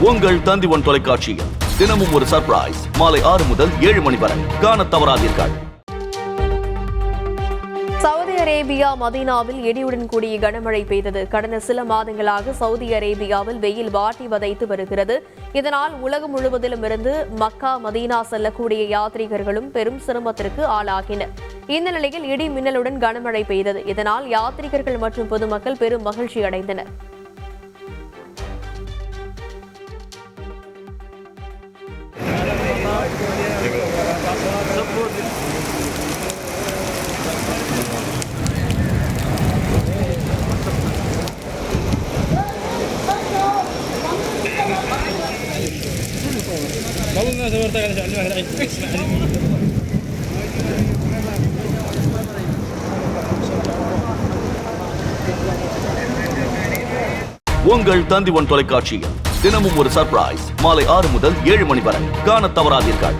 உங்கள் தந்தி1 தொலைக்காட்சியில் தினமும் ஒரு சர்ப்ரைஸ் மாலை 6 முதல் 7 மணி வரை காணத் தவறாதீர்கள். சவுதி அரேபியா மதீனாவில் இடியுடன் கூடிய கனமழை பெய்தது. கடந்த சில மாதங்களாக சவுதி அரேபியாவில் வெயில் வாட்டி வதைத்து வருகிறது. இதனால் உலகம் முழுவதிலும் இருந்து மக்கா மதீனா செல்லக்கூடிய யாத்ரீகர்களும் பெரும் சிரமத்திற்கு ஆளாகினர். இந்த நிலையில் இடி மின்னலுடன் கனமழை பெய்தது. இதனால் யாத்ரீகர்கள் மற்றும் பொதுமக்கள் பெரும் மகிழ்ச்சி அடைந்தனர். உங்கள் தந்தி1 தொலைக்காட்சியில் தினமும் ஒரு சர்ப்ரைஸ் மாலை 6 முதல் 7 மணி வரை காணத் தவறாதீர்கள்.